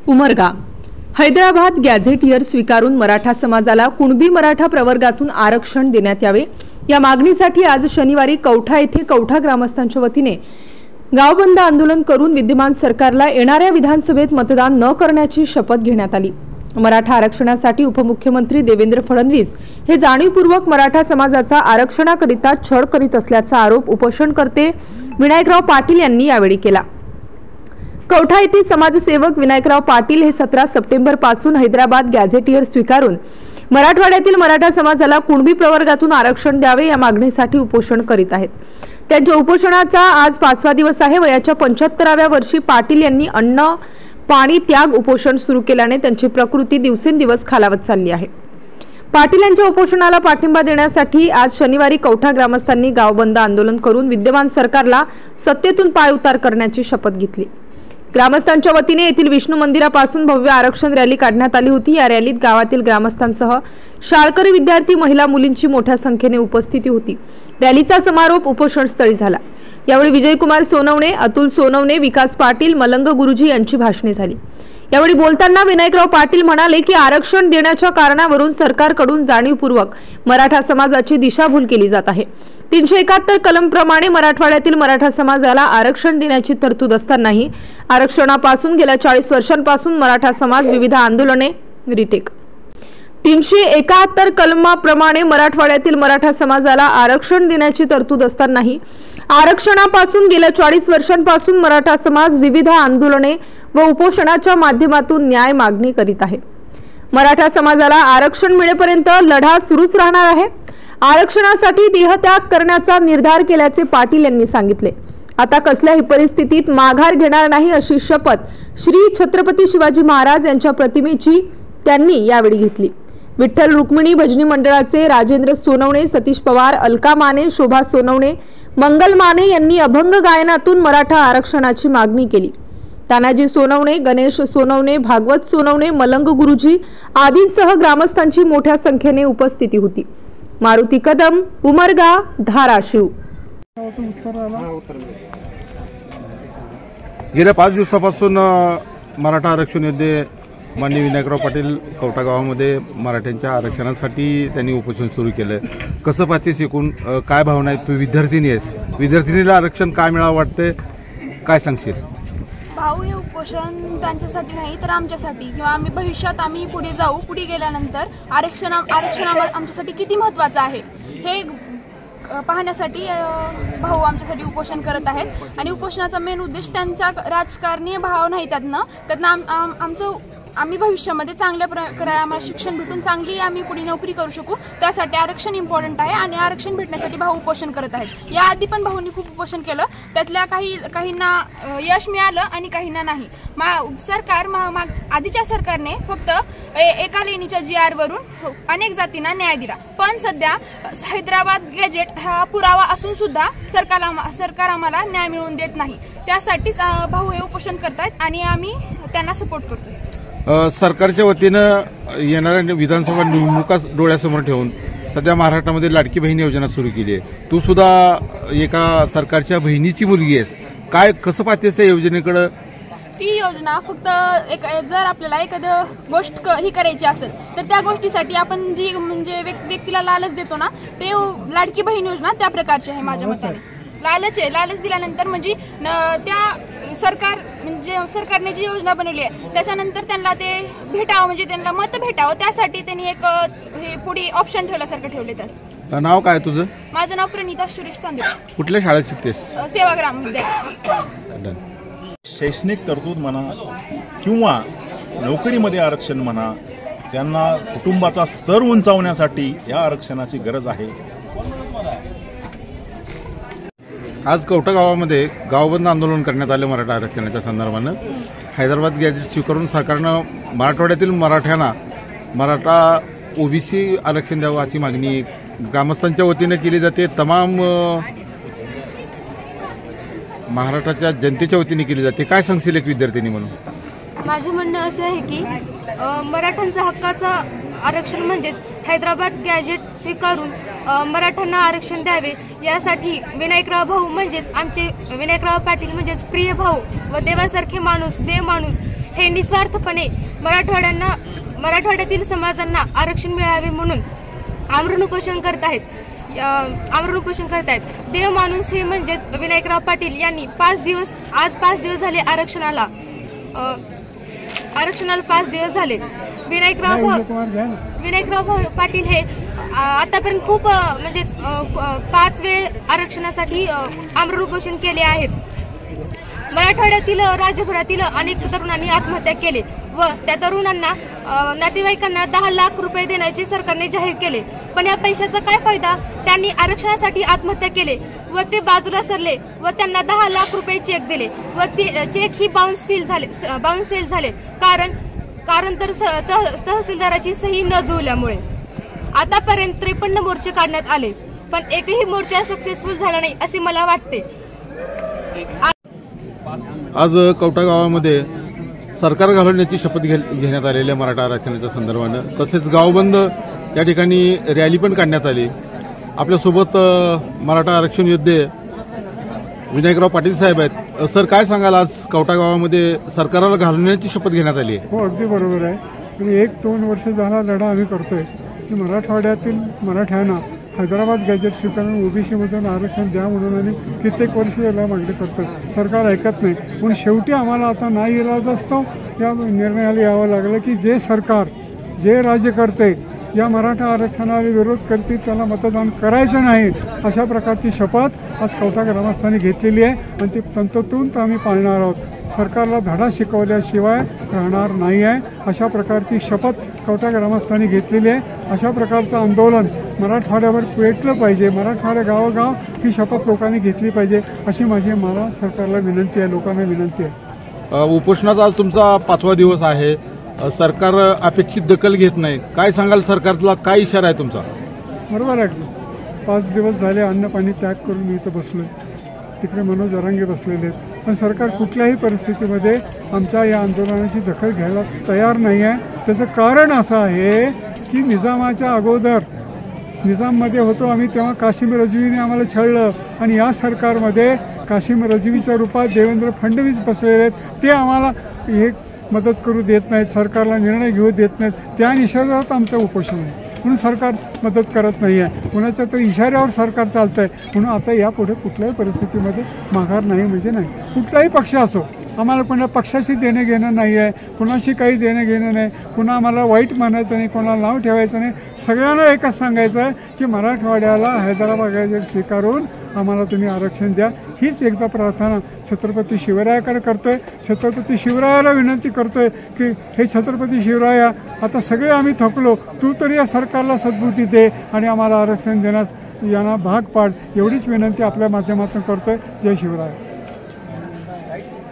Umarga Hyderabad gazetteer स्वीकारून मराठा समाजाला कुणबी मराठा प्रवर्गातून आरक्षण देण्यात यावे या मागणीसाठी आज शनिवारी कौठा येथे कौठा ग्रामस्थांच्या वतीने गावबंद आंदोलन करून विद्यमान सरकारला येणाऱ्या विधानसभेत मतदान न करण्याची शपथ घेण्यात आली। मराठा आरक्षणासाठी उपमुख्यमंत्री देवेंद्र फडणवीस हे जाणीवपूर्वक मराठा समाजाचा आरक्षणाकरिता छळ करीत असल्याचा आरोप उपोषणकर्ते विनायकराव पाटील यांनी यावेळी केला। कौठा येथील समाजसेवक विनायकराव पाटील हे 17 सप्टेंबर पासून हैदराबाद गॅझेटियर स्वीकारून मराठवाड्यातील मराठा समाजाला कुणबी प्रवर्गातून आरक्षण द्यावे या मागणीसाठी उपोषण करीत आहेत। त्यांच्या उपोषणाचा आज 5वा दिवस आहे। वयाच्या 75व्या वर्षी पाटील यांनी अन्न पाणी त्याग उपोषण सुरू केल्याने त्यांची प्रकृती दिवसेंदिवस खालावत चालली आहे। पाटील यांच्या उपोषणाला पाठिंबा देण्यासाठी आज शनिवारी कौठा ग्रामस्थांनी गावबंद आंदोलन करून विद्यमान सरकारला सत्तेतून पायउतार करण्याची शपथ घेतली। ग्रामस्थांच्या वतीने येथील विष्णू मंदिरापासून भव्य आरक्षण रॅली काढण्यात आली होती। या रॅलीत गावातील ग्रामस्थांसह शाळकरी विद्यार्थी महिला मुलींची मोठ्या संख्येने उपस्थिती होती। रॅलीचा समारोप उपोषणस्थळी झाला। यावेळी विजयकुमार सोनवणे, अतुल सोनवणे, विकास पाटील, मलंग गुरुजी यांची भाषणे झाली। यावेळी बोलताना विनायकराव पाटील म्हणाले की आरक्षण देण्याच्या कारणावरून सरकारकडून जाणीवपूर्वक मराठा समाजाची दिशाभूल केली जात आहे। 371 कलम प्रमाणे मराठवाड्यातील मराठा समाजाला आरक्षण देण्याची तरतूद असतानाही आरक्षणापासून गेल्या 40 वर्षांपासून मराठा समाज विविध आंदोलने रिटेक 371 कलमाप्रमाणे मराठवाड्यातील मराठा समाजाला आरक्षण देण्याची तरतूद असतानाही आरक्षणापासून गेल्या 40 वर्षांपासून मराठा समाज विविध आंदोलने व उपोषणाच्या माध्यमातून न्याय मागणी करीत आहे। मराठा समाजाला आरक्षण मिळेपर्यंत लढा सुरूच राहणार आहे। आरक्षणासाठी देहत्याग करण्याचा निर्धार केल्याचे पाटील यांनी सांगितले। आता कसल्याही परिस्थितीत माघार घेणार नाही अशी शपथ श्री छत्रपती शिवाजी महाराज यांच्या प्रतिमेची त्यांनी यावेळी घेतली। विठ्ठल रुक्मिणी भजनी मंडळाचे राजेंद्र सोनवणे, सतीश पवार, अलका माने, शोभा सोनवणे, मंगल माने यांनी अभंग गायनातून मराठा आरक्षणाची मागणी केली। तानाजी सोनवणे, गणेश सोनवणे, भागवत सोनवणे, मलंग गुरुजी आदींसह ग्रामस्थांची मोठ्या संख्येने उपस्थिती होती। मारुती कदम, उमरगा, धाराशिव। गेल्या 5 दिवसापासून मराठा आरक्षण योद्धे माननीय विनायकराव पाटील कौठा गावामध्ये मराठ्यांच्या आरक्षणासाठी त्यांनी उपोषण सुरू केलं। कसं पाहतेस, एकूण काय भावना आहेत? तू विद्यार्थिनी आहेस, विद्यार्थिनीला आरक्षण काय मिळावं वाटतंय, काय सांगशील? भाऊ, हे उपोषण त्यांच्यासाठी नाही तर आमच्यासाठी, किंवा आम्ही भविष्यात आम्ही पुढे जाऊ, पुढे गेल्यानंतर आरक्षण आमच्यासाठी किती महत्त्वाचं आहे हे पाहण्यासाठी भाऊ आमच्यासाठी उपोषण करत आहेत। आणि उपोषणाचा मेन उद्देश त्यांचा राजकारणी भाव नाही, त्यातनं आम्ही भविष्यामध्ये चांगल्या प्रकारे आम्हाला शिक्षण भेटून चांगली आम्ही पुढे नोकरी करू शकू, त्यासाठी आरक्षण इम्पॉर्टंट आहे। आणि आरक्षण भेटण्यासाठी भाऊ उपोषण करत आहेत। याआधी पण भाऊंनी खूप उपोषण केलं, त्यातल्या काहींना यश मिळालं आणि काहींना नाही। आधीच्या सरकारने फक्त एका लेणीच्या GR वरून अनेक जातींना न्याय दिला, पण सध्या हैदराबाद गॅझेट हा पुरावा असून सुद्धा सरकार आम्हाला न्याय मिळवून देत नाही। त्यासाठीच भाऊ हे उपोषण करतायत आणि आम्ही त्यांना सपोर्ट करतो। सरकारच्या वतीनं येणाऱ्या विधानसभा निवडणुका डोळ्यासमोर ठेवून सध्या महाराष्ट्रामध्ये लाडकी बहीण योजना सुरू केली आहे। तू सुद्धा एका सरकारच्या बहिणीची मुलगी आहेस, काय कसं पाहतेस त्या योजनेकडे? ती योजना फक्त जर आपल्याला एखादं गोष्ट ही करायची असेल तर त्या गोष्टीसाठी आपण जी म्हणजे व्यक्तीला लालच देतो ना, ते लाडकी बहीण योजना त्या प्रकारची आहे माझ्या मताने। लालच दिल्यानंतर म्हणजे त्या सरकारने जी योजना बनवली आहे त्याच्यानंतर त्यांना ते भेटावं, म्हणजे त्यांना मत भेटावं, त्यासाठी त्यांनी एक हे पुढे ऑप्शन ठेवल्यासारखं ठेवले। तर नाव काय तुझं? माझं नाव प्रणिता सुरेश चांदे। कुठल्या शाळेत शिकतेस? सेवाग्राम विद्यालय। शैक्षणिक तरतूद म्हणा किंवा नोकरीमध्ये आरक्षण म्हणा, त्यांना कुटुंबाचा स्तर उंचावण्यासाठी या आरक्षणाची गरज आहे। आज कौठा गावामध्ये गावबंद आंदोलन करण्यात आले मराठा आरक्षणाच्या संदर्भानं। हैदराबाद गॅझेट स्वीकारून सरकारनं मराठवाड्यातील मराठ्यांना मराठा OBC आरक्षण द्यावं अशी मागणी ग्रामस्थांच्या वतीने केली जाते, तमाम महाराष्ट्राच्या जनतेच्या वतीने केली जाते। काय सांगशील एक विद्यार्थिनी म्हणून? माझे म्हणणं असं आहे की मराठ्यांचा हक्काचा आरक्षण म्हणजेच हैदराबाद गॅजेट स्वीकारून मराठ्यांना आरक्षण द्यावे यासाठी विनायकराव भाऊ म्हणजेच आमचे विनायकराव पाटील म्हणजेच प्रिय भाऊ व देवासारखे माणूस देव माणूस हे निस्वार्थपणे मराठवाड्यातील समाजांना आरक्षण मिळावे म्हणून आमरण उपोषण करत आहेत. देव माणूस हे म्हणजेच विनायकराव पाटील यांनी आज 5 दिवस झाले आरक्षणाला 5 दिवस झाले. विनायकराव पाटील हे आतापर्यंत खूप म्हणजे 5 वेळ आरक्षणासाठी आमरण उपोषण केले आहेत. मराठवाड्यातील राज्यभरातील अनेक तरुणांनी आत्महत्या केली व त्या तरुणांना नातेवाईकांना 10 लाख रुपये देण्याचे सरकारने जाहीर केले. पण या पैशाचा काय फायदा? त्यांनी आरक्षणासाठी आत्महत्या केली व ते बाजूला सरले व त्यांना 10 लाख रुपये चेक दिले व ते चेक ही बाउन्स झाले कारण तर तहसीलदाराची सही न जुळल्यामुळे. आतापर्यंत 53 मोर्चे काढण्यात आले पण एकही मोर्चा सक्सेसफुल झाला नाही असे मला वाटते. आज कवठा गावामध्ये सरकार घालवण्याची शपथ घेण्यात आलेली आहे मराठा आरक्षणाच्या संदर्भानं. तसेच गावबंद या ठिकाणी रॅली पण काढण्यात आली. आपल्यासोबत मराठा आरक्षण योद्धे विनायकराव पाटील साहेब आहेत. सर, काय सांगाल, आज कवठा गावामध्ये सरकारला घालवण्याची शपथ घेण्यात आली आहे? हो, अगदी बरोबर आहे. पण 1-2 वर्ष झाला लढा आम्ही करतोय की मराठवाड्यातील मराठ्यांना हैदराबाद गॅजेट स्वीकारून ओबीसीमधून आरक्षण द्या म्हणून आणि कित्येक वर्ष याला मागणी करतोय. सरकार ऐकत नाही. पण शेवटी आम्हाला आता नाईलाज असतो या निर्णयाला यावं लागलं की जे सरकार जे राज्य करते या मराठा आरक्षणाला विरोध करतील त्याला मतदान करायचं नाही अशा प्रकारची शपथ आज कवठा ग्रामस्थांनी घेतलेली आहे आणि ती तंतोतंत आम्ही पाळणार आहोत. सरकारला धडा शिकवल्याशिवाय राहणार नाही आहे अशा प्रकारची शपथ कवठा ग्रामस्थांनी घेतलेली आहे. अशा प्रकारचं आंदोलन मराठवाड्यावर पेटलं पाहिजे. मराठवाड्या गावोगाव ही शपथ लोकांनी घेतली पाहिजे अशी मला सरकारला विनंती आहे, लोकांना विनंती आहे. उपोषणाचा आज तुमचा 5वा दिवस आहे. सरकार अपेक्षित दखल घेत नाही. काय सांगाल, सरकारला काय इशारा आहे तुमचा? बरोबर आहे. 5 दिवस झाले अन्न पाणी त्याग करून मी इथं बसलोय. तिकडे मनोज जरांगे बसलेले आहेत. पण सरकार कुठल्याही परिस्थितीमध्ये आमच्या या आंदोलनाची दखल घ्यायला तयार नाही आहे. त्याचं कारण असं आहे की निजामाच्या अगोदर निजाममध्ये होतो आम्ही तेव्हा कासिम रजवीने आम्हाला छळलं आणि या सरकारमध्ये कासिम रजवीच्या रूपात देवेंद्र फडणवीस बसलेले आहेत. ते आम्हाला हे मदत करू देत नाहीत, सरकारला निर्णय घेऊ देत नाहीत. त्या इशाऱ्यावर आमचं उपोषण आहे. म्हणून सरकार मदत करत नाही आहे. कुणाच्या तर इशाऱ्यावर सरकार चालतं आहे. म्हणून आता यापुढे कुठल्याही परिस्थितीमध्ये माघार नाही म्हणजे नाही. कुठलाही पक्ष असो, आम्हाला कोणा पक्षाशी देणं घेणं नाही आहे, कुणाशी काही देणं घेणं नाही, कुणा आम्हाला वाईट मानायचं नाही, कोणाला नाव ठेवायचं नाही. सगळ्यांना एकच सांगायचं आहे की मराठवाड्याला हैदराबाद गॅजेट स्वीकारून आम्हाला तुम्ही आरक्षण द्या. हीच एकदा प्रार्थना छत्रपती शिवरायाकडे करतोय. छत्रपती शिवरायाला विनंती करतोय की हे छत्रपती शिवराया, आता सगळे आम्ही थकलो, तू तरी या सरकारला सद्बुद्धी दे आणि आम्हाला आरक्षण देण्यास यांना भाग पाड. एवढीच विनंती आपल्या माध्यमातून करतोय. जय शिवराय.